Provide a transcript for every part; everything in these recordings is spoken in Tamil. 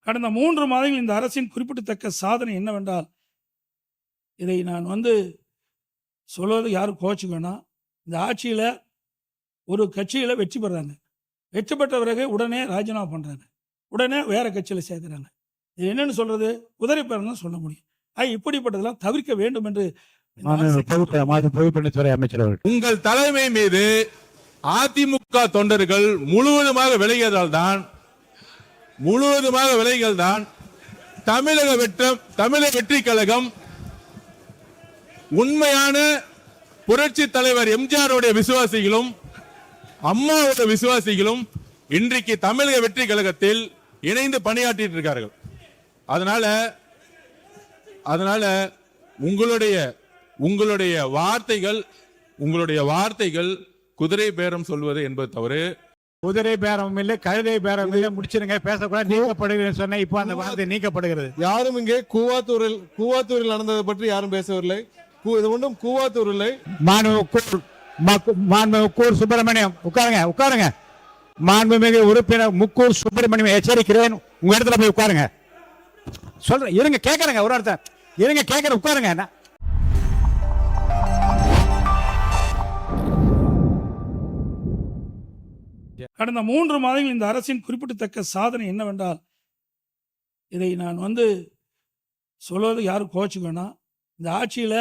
கடந்த 3 மாதங்கள் இந்த அரசின் குறிப்பிடத்தக்க சாதனை என்னவென்றால், இதை நான் சொல்வது யாரும் கோச்சுக்க வேணாம். இந்த ஆட்சியில ஒரு கட்சியில வெற்றி பெறாங்க. வெற்றி பெற்ற பிறகு உடனே ராஜினாமா பண்றாங்க. உடனே வேற கட்சியில சேர்க்கிறாங்க. இது என்னன்னு சொல்றது? குதிரை பேரம் தான் சொல்ல முடியும். இப்படிப்பட்டதெல்லாம் தவிர்க்க வேண்டும் என்று பொதுப்பணித்துறை அமைச்சர் அவர்கள். உங்கள் தலைமை மீது அதிமுக தொண்டர்கள் முழுவதுமாக விலகியதால் தான் தமிழக வெற்றி கழகம் உண்மையான புரட்சி தலைவர் எம்ஜிஆருடைய விசுவாசிகளும் அம்மாவுடைய விசுவாசிகளும் இன்றைக்கு தமிழக வெற்றி கழகத்தில் இணைந்து பணியாற்றிட்டு இருக்கார்கள். அதனால உங்களுடைய வார்த்தைகள் குதிரை பேரம் சொல்வது என்பது தவறு. குதிரை பேரம் இல்லை, கழுதை பேரம் இல்லை, முடிச்சிருங்க, பேசக்கூடாது, நீக்கப்படுகிறது சொன்ன. இப்போ அந்த வார்த்தை நீக்கப்படுகிறது. யாரும் இங்கே கூவாத்தூரில் நடந்ததை பற்றி யாரும் பேசவில்லை. இது ஒன்றும் கூவாத்தூர் இல்லை. முக்கூர் சுப்பிரமணியம் உட்காருங்க. மாண்புமிகு உறுப்பினர் முக்கூர் சுப்பிரமணியம் எச்சரிக்கிறேன், உங்க இடத்துல போய் உட்காருங்க. சொல்றேன், இருங்க, கேட்கறேங்க, ஒரு அர்த்தம் இருங்க, கேட்கறேன், உட்காருங்க. கடந்த 3 மாதங்கள் இந்த அரசின் குறிப்பிடத்தக்க சாதனை என்னவென்றால், இதை நான் சொல்வது யாரும் கோச்சுக்க வேணாம். இந்த ஆட்சியில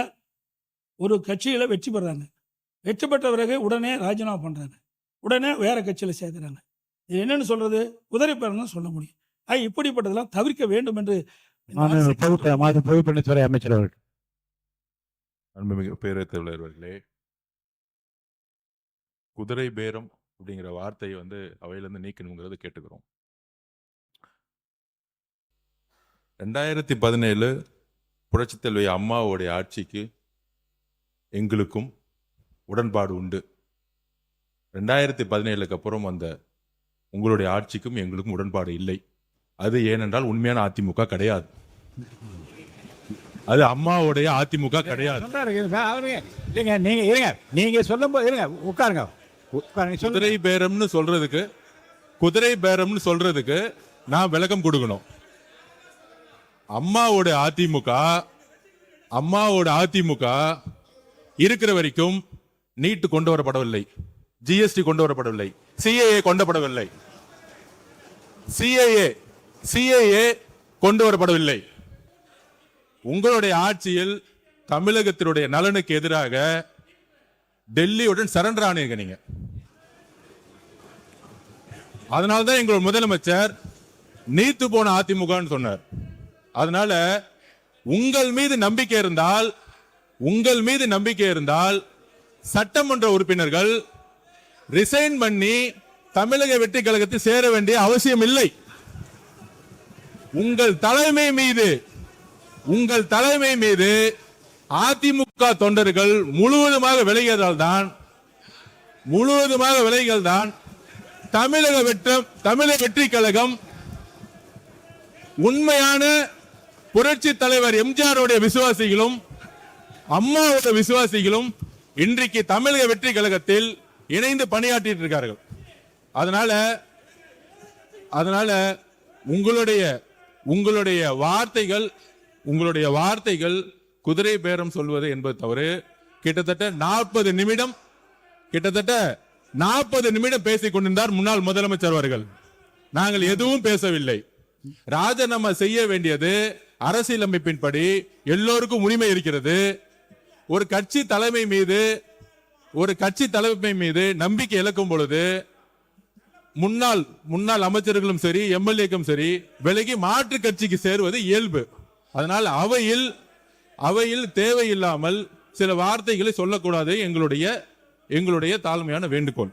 ஒரு கட்சியில வெற்றி பெறாங்க. வெற்றி பெற்ற பிறகு உடனே ராஜினாமா பண்றாங்க. உடனே வேற கட்சியில சேர்க்கிறாங்க. இது என்னன்னு சொல்றது? குதிரை பேரம் தான் சொல்ல முடியும். இப்படிப்பட்டதெல்லாம் தவிர்க்க வேண்டும் என்று பொதுப்பணித்துறை அமைச்சர் அவர்கள். அன்புமிகு பேரவைத் தலைவர் அவர்களே, குதிரை பேரம் அப்படிங்கிற வார்த்தையை அவையிலிருந்து நீக்கணுங்கிறது கேட்டுக்கிறோம். 2017 புரட்சித் தலைவி அம்மாவுடைய ஆட்சிக்கு எங்களுக்கும் உடன்பாடு உண்டு. 2017க்கு அப்புறம் உங்களுடைய ஆட்சிக்கும் எங்களுக்கும் உடன்பாடு இல்லை. அது ஏனென்றால் உண்மையான அதிமுக கிடையாது. அது அம்மாவுடைய அதிமுக கிடையாது. நீங்க சொல்லும் போது இருங்க, உட்காருங்க. குதிரை பேரம்னு சொல்றதுக்கு நான் விளக்கம் கொடுக்கணும். அம்மாவோட அதிமுக இருக்கிற வரைக்கும் நீட் கொண்டு வரப்படவில்லை, ஜிஎஸ்டி கொண்டு வரப்படவில்லை, சிஏஏ கொண்டு வரப்படவில்லை. உங்களுடைய ஆட்சியில் தமிழகத்தினுடைய நலனுக்கு எதிராக டெல்லியுடன் சரண்டர் ஆனீங்க நீங்க. அதனால்தான் எங்களோட முதலமைச்சர் நீத்து போன அதிமுகன்னு சொன்னார். அதனால உங்கள் மீது நம்பிக்கை இருந்தால் சட்டமன்ற உறுப்பினர்கள் ரிசைன் பண்ணி தமிழக வெற்றி கழகத்தில் சேர வேண்டிய அவசியம் இல்லை. உங்கள் தலைமை மீது அதிமுக தொண்டர்கள் முழுவதுமாக விலகியதால் தான் தமிழக வெற்றி கழகம் உண்மையான புரட்சி தலைவர் எம்ஜிஆருடைய விசுவாசிகளும் அம்மாவுடைய விசுவாசிகளும் இன்றைக்கு தமிழக வெற்றி கழகத்தில் இணைந்து பணியாற்றிட்டு இருக்கார்கள். அதனால உங்களுடைய வார்த்தைகள் குதிரை பேரம் சொல்வது என்பது தவறு. கிட்டத்தட்ட 40 நிமிடம் பேசிக் கொண்டிருந்தார் முன்னாள் முதலமைச்சர் அவர்கள். நாங்கள் எதுவும் பேசவில்லை. ராஜினாமா செய்ய வேண்டியது அரசியலமைப்பின்படி எல்லோருக்கும் உரிமை இருக்கிறது. ஒரு கட்சி தலைமை மீது நம்பிக்கை இழக்கும் பொழுது முன்னாள் அமைச்சர்களும் சரி, எம்எல்ஏக்கும் சரி, விலகி மாற்று கட்சிக்கு சேருவது இயல்பு. அதனால் அவையில் தேவையில்லாமல் சில வார்த்தைகளை சொல்லக்கூடாது எங்களுடைய தாழ்மையான வேண்டுகோள்.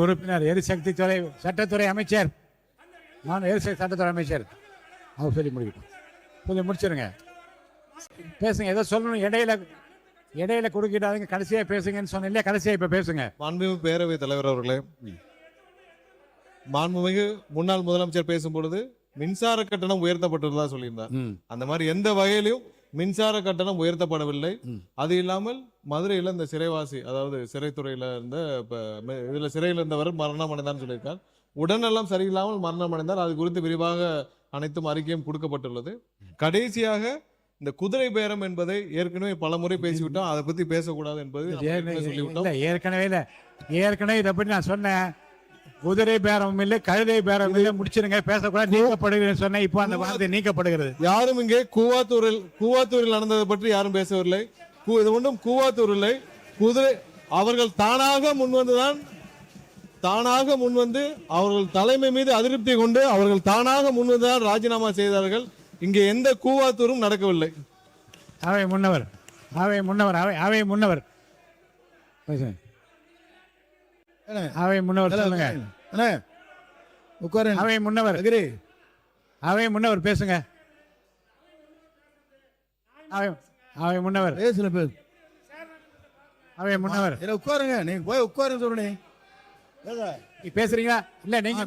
உறுப்பினர் எரிசக்தி துறை சட்டத்துறை அமைச்சர் அவர் சொல்லி முடிச்சிருங்க. பேசுங்க, ஏதோ சொல்லணும். இடையில குறுக்கிடாதீங்க, கடைசியா பேசுங்கன்னு சொன்ன. கடைசியா இப்ப பேசுங்க. மாண்புமிகு பேரவைத் தலைவர் அவர்களே, மாண்புமிகு முன்னாள் முதலமைச்சர் பேசும்பொழுது மின்சார கட்டணம் உயர்த்தப்பட்டதா சொல்லியிருந்தார். அந்த மாதிரி எந்த வகையிலும் மின்சார கட்டணம் உயர்த்தப்படவில்லை. அது இல்லாமல் மதுரையில் இந்த சிறைவாசி, அதாவது சிறைத்துறையில சிறையில் இருந்தவர் மரணம் அடைந்தான்னு சொல்லியிருக்கார். உடல்நலம் சரியில்லாமல் மரணம் அடைந்தார். அது குறித்து விரிவாக அனைத்தும் அறிக்கையும் கொடுக்கப்பட்டுள்ளது. கடைசியாக இந்த குதிரை பேரம் என்பதை ஏற்கனவே பலமுறை பேசிவிட்டோம், அதை பத்தி பேசக்கூடாது என்பது நம்ம ஏற்கனவே சொல்லிவிட்டோம். இல்லை ஏற்கனவே இதை பற்றி நான் சொன்னேன். குதிரை பேரம் இல்லை, கழுதை பேரம் இல்லை, முடிச்சிருங்க, பேசக்கூடாது, நீக்கப்படுகிறது சொன்னேன். இப்போ அந்த வார்த்தை நீக்கப்படுகிறது. யாரும் இங்கே கூவாத்தூரில் நடந்ததை பற்றி யாரும் பேசவில்லை. இது ஒன்றும் கூவாத்தூர் இல்லை. குதிரை அவர்கள் தானாக முன்வந்து அவர்கள் தலைமை மீது அதிருப்தி கொண்டு அவர்கள் தானாக முன்வந்துதான் ராஜினாமா செய்தார்கள். இங்கே எந்த கூவாத்தூரும் நடக்கவில்லை. அவை முன்னவர் பேசுங்க. அவை முன்னவர் சொல்லுங்க. உட்காரு. அவை முன்னவர் பேசுங்க. அவை முன்னவர் பேசுல பேசு. அவை முன்னவர் உட்காருங்க. நீங்க போய் உட்காருங்க சொல்றேன். பேசுறீங்களா? இல்ல நீங்க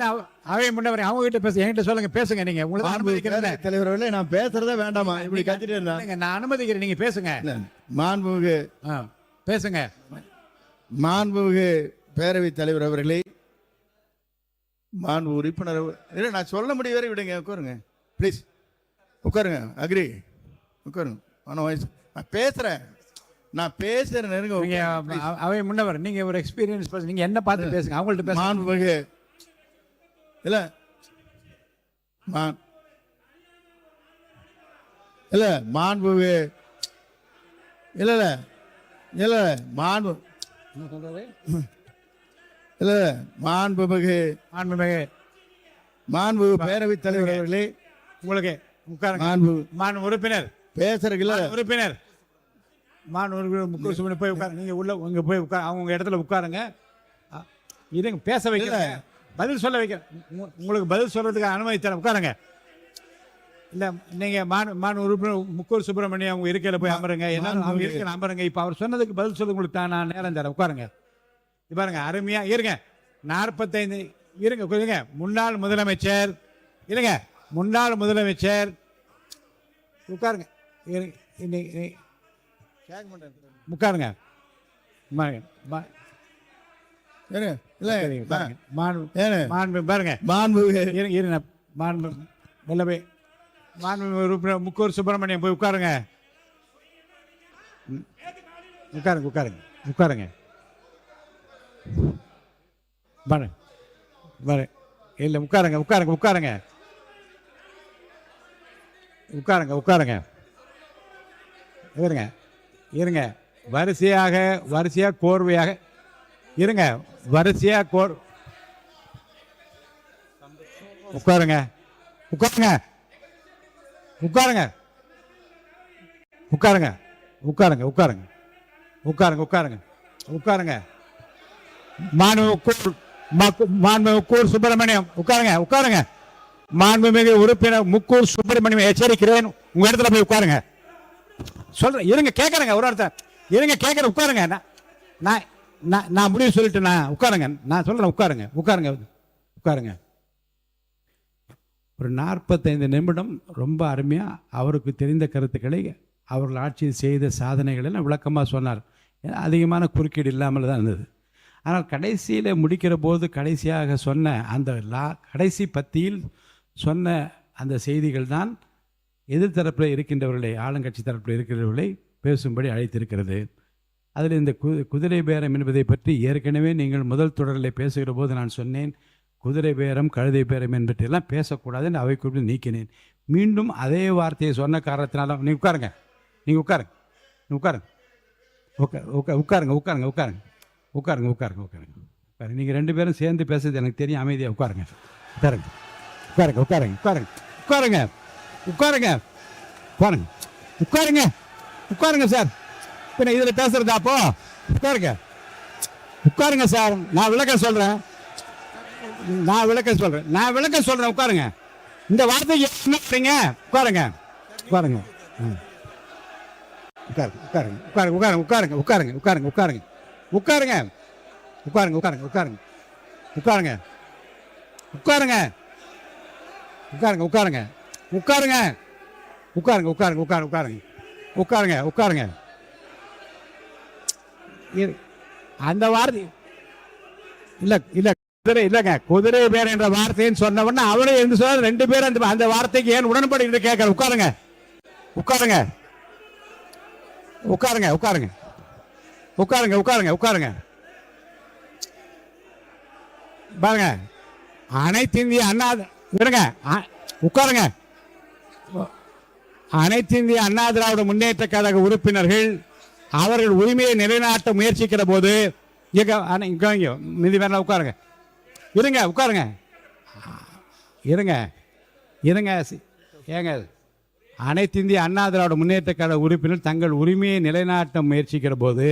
அவை முன்னவர் அவங்க கிட்ட பேச, என்கிட்ட சொல்லுங்க, பேசுங்க. நீங்க உங்களுக்கு அனுமதிக்கிறேன். தலைவர்களே, நான் பேசுறதே வேண்டாமா? இப்படி கத்திட்டு இருந்தா நான் அனுமதிக்கிறேன், நீங்க பேசுங்க. மாண்புமிகு பேசுங்க. மாண்புமிகு பேரவைத் தலைவர் அவர்களே, மாண்பு உறுப்பினர் இல்லை, நான் சொல்ல முடிய வரை விடுங்க. உட்காருங்க ப்ளீஸ். உட்காருங்க. அக்ரி. உட்காருங்க. நான் பேசுறேன். நெருங்க. அவை முன்னவர், நீங்க ஒரு எக்ஸ்பீரியன்ஸ் பர்சன், நீங்க என்ன பார்த்து பேசுங்க, அவங்கள்ட்ட பேசுங்க. மாண்புமிகு இல்ல இல்ல மாண்புமிகு இல்ல மாண்பு இல்ல மாண்புமிகு பேரவைத் தலைவர் அவர்களே, உங்களுக்கு உட்காருங்க. மாண்பு உறுப்பினர் பேசுறீங்களா? உறுப்பினர் முக்கூர் போய் உட்காரு. நீங்க உங்க போய் உட்கார், அவங்க இடத்துல உட்காருங்க. இருங்க, பேச வைக்கிறேன், பதில் சொல்ல வைக்கிறேன். உங்களுக்கு பதில் சொல்றதுக்கு அனுமதி தரேன். உட்காருங்க. இல்ல நீங்க மாண்பு உறுப்பினர் முக்கூர் சுப்பிரமணியம் அவங்க இருக்கையில போய் அமருங்க. என்னாலும் அவங்க இருக்கையில அமருங்க. இப்ப அவர் சொன்னதுக்கு பதில் சொல்ல உங்களுக்கு நான் நேரம் தரேன். உட்காருங்க. பாருங்க, அருமையா இருங்க. 45 இருங்க. முன்னாள் முதலமைச்சர் உட்காருங்க. உட்காருங்க. உறுப்பினர் முக்கூர் சுப்பிரமணியம் போய் உட்காருங்க. உட்காருங்க. இல்ல உட்காருங்க. இருங்க. வரிசையா கோர்வையாக இருங்க. உட்காருங்க. முக்கூர் சுப்பிரமணியம் உட்காருங்க. மாண்புமிகு உறுப்பினர் முக்கூர் சுப்பிரமணியம் எச்சரிக்கிறேன், உங்க இடத்துல போய் உட்காருங்க. சொல்றேன். இருங்க, கேட்கறேங்க. ஒரு அர்த்தம் இருங்க, கேட்கறேன். உட்காருங்க. நான் முடிவு சொல்லிட்டேன். உட்காருங்க. நான் சொல்றேன். உட்காருங்க. ஒரு 45 நிமிடம் ரொம்ப அருமையா அவருக்கு தெரிந்த கருத்துக்களை, அவர்கள் ஆட்சியில் செய்த சாதனைகள் எல்லாம் விளக்கமாக சொன்னார். அதிகமான குறுக்கீடு இல்லாமல் தான் இருந்தது. ஆனால் கடைசியில் முடிக்கிற போது கடைசியாக சொன்ன அந்த கடைசி பத்தியில் சொன்ன அந்த செய்திகள் தான் எதிர்த்தரப்பில் இருக்கின்றவர்களை, ஆளுங்கட்சி தரப்பில் இருக்கிறவர்களை பேசும்படி அழைத்திருக்கிறது. அதில் இந்த குதிரை பேரம் என்பதை பற்றி ஏற்கனவே நீங்கள் முதல் தொடரில் பேசுகிற போது நான் சொன்னேன், குதிரை பேரம் கழுதை பேரம் என்பதெல்லாம் பேசக்கூடாதுன்னு அவை குறிப்பிட்டு நீக்கினேன். மீண்டும் அதே வார்த்தையை சொன்ன காரணத்தினால நீங்கள் உட்காருங்க. நீங்கள் 2 பேரும் சேர்ந்து பேசுறது எனக்கு தெரியும். அமைதியாக உட்காருங்க சார். பின்ன இதில் பேசுறதா? அப்போ உட்காருங்க சார். நான் விளக்கம் சொல்றேன். உட்காருங்க. இந்த வார்த்தைக்கு என்ன பண்றீங்க? உட்காருங்க. அந்த வார்த்தை இல்ல குதிரை இல்லைங்க, குதிரை பேர் என்ற வார்த்தைன்னு சொன்ன உடனே அவரே என்று சொன்ன 2 பேரும் அந்த வார்த்தைக்கு ஏன் உடன்படி என்று கேட்கற. உட்காருங்க உட்காருங்க உட்காருங்க உட்காருங்க உட்காருங்க உட்காருங்க உட்காருங்க பாருங்க. அனைத்து இந்திய அண்ணா இருங்க உட்காருங்க. அனைத்து இந்திய அண்ணா திராவிட முன்னேற்ற கழக உறுப்பினர்கள் அவர்கள் உரிமையை நிலைநாட்ட முயற்சிக்கிற போது மிதி வேணா உட்காருங்க. இருங்க உட்காருங்க இருங்க இருங்க ஏங்க. அனைத்து இந்திய அண்ணா திராவிட முன்னேற்ற கழக உறுப்பினர் தங்கள் உரிமையை நிலைநாட்ட முயற்சிக்கிற போது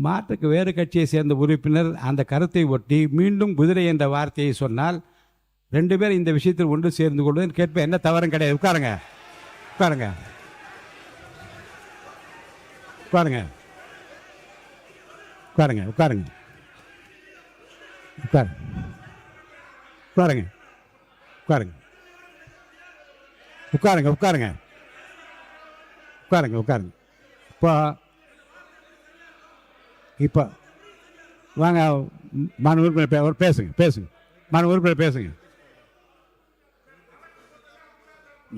மாற்றுக்கு வேறு கட்சியை சேர்ந்த உறுப்பினர் அந்த கருத்தை ஒட்டி மீண்டும் குதிரை என்ற வார்த்தையை சொன்னால் 2 பேர் இந்த விஷயத்தில் ஒன்று சேர்ந்து கொள்வது கேட்ப என்ன தவறும் கிடையாது. உட்காருங்க உட்காருங்க உட்காருங்க உட்காருங்க உட்காருங்க உட்காருங்க உட்காருங்க உட்காருங்க உட்காருங்க உட்காருங்க உட்காருங்க உட்காருங்க. இப்போ வாங்க மாநில உறுப்பினர் பேசுங்க பேசுங்க மாநில உறுப்பினர் பேசுங்க.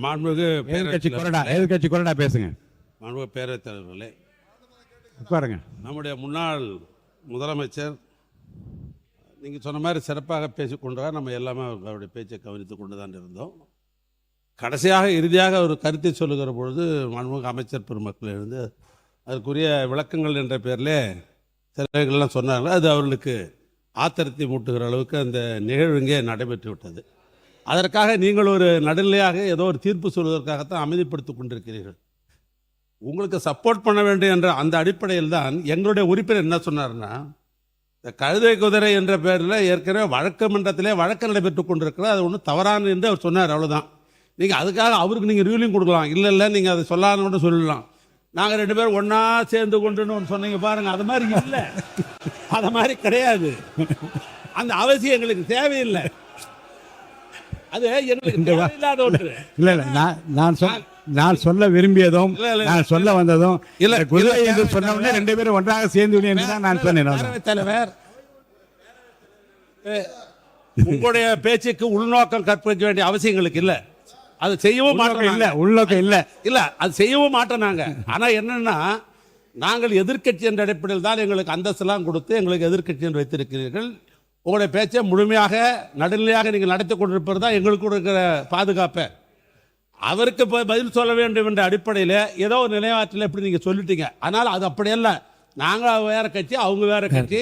மாண்புமிகு எதிர்கட்சி கொறடா பேசுங்க. மாண்புமிகு பேரவைத் தலைவர்களே, உட்காருங்க. நம்முடைய முன்னாள் முதலமைச்சர் நீங்கள் சொன்ன மாதிரி சிறப்பாக பேசிக்கொண்டார். நம்ம எல்லாமே அவருடைய பேச்சை கவனித்து கொண்டு தான் இருந்தோம். கடைசியாக இறுதியாக ஒரு கருத்தை சொல்லுகிற பொழுது மாண்புமிகு அமைச்சர் பெருமக்கள் இருந்து அதற்குரிய விளக்கங்கள் என்ற பேரில் சிலர்கள்லாம் சொன்னாங்க. அது அவர்களுக்கு ஆத்திரத்தை மூட்டுகிற அளவுக்கு அந்த நிகழ்வு இங்கே நடைபெற்று விட்டது. அதற்காக நீங்கள் ஒரு நடுநிலையாக ஏதோ ஒரு தீர்ப்பு சொல்வதற்காகத்தான் அமைதிப்படுத்தி கொண்டிருக்கிறீர்கள். உங்களுக்கு சப்போர்ட் பண்ண வேண்டும் என்ற அந்த அடிப்படையில் தான் எங்களுடைய உறுப்பினர் என்ன சொன்னார்னா, இந்த கழுதை குதிரை என்ற பேரில் ஏற்கனவே வழக்கு மன்றத்திலே வழக்கு நடைபெற்று கொண்டிருக்கிறது, அது ஒன்றும் தவறான என்று அவர் சொன்னார். அவ்வளோதான். நீங்கள் அதுக்காக அவருக்கு நீங்கள் ரூலிங் கொடுக்கலாம். இல்லை நீங்கள் அதை சொல்லான்னு கூட சொல்லலாம். நாங்கள் 2 பேரும் ஒன்றா சேர்ந்து கொண்டுன்னு ஒன்று சொன்னீங்க பாருங்கள், அது மாதிரி இல்லை, அது மாதிரி கிடையாது. அந்த அவசியம் எங்களுக்கு தேவையில்லை. அது எங்களுக்கு தேவையில்லாத ஒன்று. இல்லை நான் சொல்ல விரும்பியதும் நான் சொல்ல வந்ததும் இல்லை குதிரை என்று சொன்ன உடனே 2 பேரும் ஒன்றாக சேர்ந்து என்று தான் நான் சொன்னேன். தலைவர், உங்களுடைய பேச்சுக்கு உள்நோக்கம் கற்பிக்க வேண்டிய அவசியம் எங்களுக்கு இல்லை. அது செய்யவும் மாட்டோம். இல்லை உள்நோக்கம் இல்லை இல்லை அது செய்யவும் மாட்டோம் நாங்கள். ஆனால் என்னன்னா, நாங்கள் எதிர்க்கட்சி என்ற அடிப்படையில் தான் எங்களுக்கு அந்தஸ்தெல்லாம் கொடுத்து எங்களுக்கு எதிர்க்கட்சி என்று வைத்திருக்கிறீர்கள். உங்களுடைய பேச்சை முழுமையாக நடுநிலையாக நீங்கள் நடத்தி கொண்டிருப்பது தான் எங்களுக்கு இருக்கிற பாதுகாப்பை. அவருக்கு பதில் சொல்ல வேண்டும் என்ற அடிப்படையில் ஏதோ ஒரு நிலையாற்றில் எப்படி நீங்கள் சொல்லிட்டீங்க. ஆனால் அது அப்படியல்ல. நாங்கள் வேற கட்சி, அவங்க வேற கட்சி,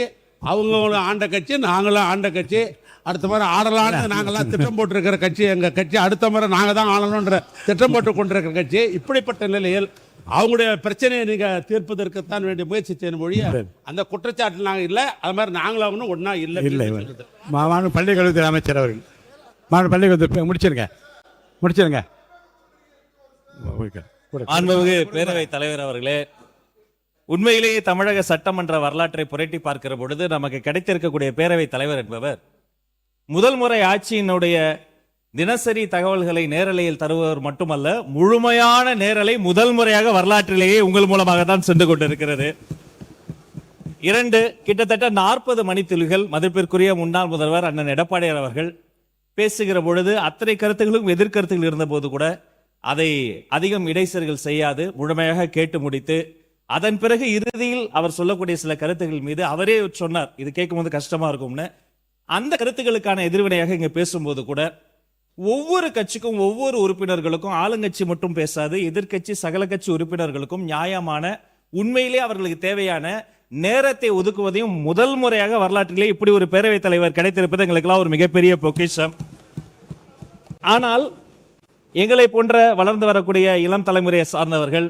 அவங்க ஆண்ட கட்சி, நாங்களும் ஆண்ட கட்சி. அடுத்த முறை ஆடலான்னு நாங்கள்லாம் திட்டம் போட்டிருக்கிற கட்சி எங்கள் கட்சி. அடுத்த முறை நாங்கள் தான் ஆளணுன்ற திட்டம் போட்டு கொண்டிருக்கிற கட்சி. இப்படிப்பட்ட நிலையில் அவங்களுடைய பிரச்சனையை நீங்கள் தீர்ப்பதற்குத்தான் வேண்டிய முயற்சி செய்யணும் மொழிய அந்த குற்றச்சாட்டு நாங்கள் இல்லை. அது மாதிரி நாங்களும் ஒன்றா இல்லை. மாநில பள்ளிக்கல்வித்துறை அமைச்சர் அவர்கள் மாநில பள்ளிக்கல்வித்துறை முடிச்சிருங்க. மாண்புமிகு பேரவைத் தலைவர் அவர்களே, உண்மையிலேயே தமிழக சட்டமன்ற வரலாற்றை புரட்டி பார்க்கிற பொழுது நமக்கு கிடைத்திருக்கக்கூடிய பேரவைத் தலைவர் என்பவர் முதல் முறை ஆட்சியினுடைய தினசரி தகவல்களை நேரலையில் தருபவர் மட்டுமல்ல, முழுமையான நேரலை முதல் முறையாக வரலாற்றிலேயே உங்கள் மூலமாக தான் சென்று கொண்டிருக்கிறது. 2 கிட்டத்தட்ட 40 மணித்துளிகள் மதிப்பிற்குரிய முன்னாள் முதல்வர் அண்ணன் எடப்பாடியார் அவர்கள் பேசுகிற பொழுது அத்தனை கருத்துகளும் எதிர்கருத்துகள் இருந்த போது கூட அதை அதிகம் இடைச்சல்கள் செய்யாது முழுமையாக கேட்டு முடித்து, அதன் பிறகு இறுதியில் அவர் சொல்லக்கூடிய சில கருத்துக்கள் மீது அவரே சொன்னார், இது கேட்கும்போது கஷ்டமா இருக்கும்னு. அந்த கருத்துக்களுக்கான எதிர்வினையாக இங்க பேசும்போது கூட ஒவ்வொரு கட்சிக்கும் ஒவ்வொரு உறுப்பினர்களுக்கும், ஆளுங்கட்சி மட்டும் பேசாது, எதிர்கட்சி சகல கட்சி உறுப்பினர்களுக்கும் நியாயமான உண்மையிலே அவர்களுக்கு தேவையான நேரத்தை ஒதுக்குவதையும் முதல் முறையாக வரலாற்றிலே இப்படி ஒரு பேரவைத் தலைவர் கிடைத்திருப்பது எங்களுக்கெல்லாம் ஒரு மிகப்பெரிய பொக்கிஷம். ஆனால் எங்களை போன்ற வளர்ந்து வரக்கூடிய இளம் தலைமுறையை சார்ந்தவர்கள்,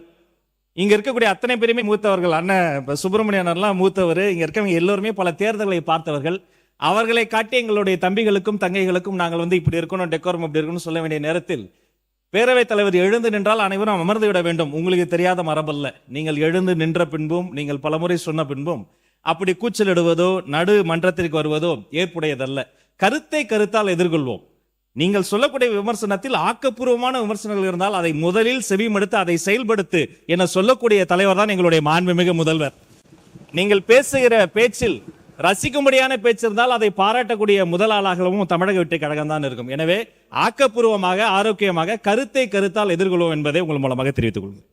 இங்க இருக்கக்கூடிய அத்தனை பேருமே மூத்தவர்கள், அண்ணன் சுப்பிரமணியனர்லாம் மூத்தவர், இங்க இருக்கவங்க எல்லோருமே பல தேர்தல்களை பார்த்தவர்கள். அவர்களை காட்டி எங்களுடைய தம்பிகளுக்கும் தங்கைகளுக்கும் நாங்கள் இப்படி இருக்கணும், டெக்கோரம் இப்படி இருக்கணும்னு சொல்ல வேண்டிய நேரத்தில் பேரவைத் தலைவர் எழுந்து நின்றால் அனைவரும் அமர்ந்து விட வேண்டும். உங்களுக்கு தெரியாத மரபல்ல. நீங்கள் எழுந்து நின்ற பின்பும், நீங்கள் பலமுறை சொன்ன பின்பும் அப்படி கூச்சலிடுவதோ நடு மன்றத்திற்கு வருவதோ ஏற்புடையதல்ல. கருத்தை கருத்தால் எதிர்கொள்வோம். நீங்கள் சொல்லக்கூடிய விமர்சனத்தில் ஆக்கப்பூர்வமான விமர்சனங்கள் இருந்தால் அதை முதலில் செவிமடுத்து அதை செயல்படுத்து என சொல்லக்கூடிய தலைவர் தான் எங்களுடைய மாண்புமிகு முதல்வர். நீங்கள் பேசுகிற பேச்சில் ரசிக்கும்படியான பேச்சு இருந்தால் அதை பாராட்டக்கூடிய முதல் ஆளாகவும் தமிழக வெற்றி கழகம் தான் இருக்கும். எனவே ஆக்கப்பூர்வமாக, ஆரோக்கியமாக கருத்தை கருத்தால் எதிர்கொள்வோம் என்பதை உங்கள் மூலமாக தெரிவித்துக் கொள்கிறேன்.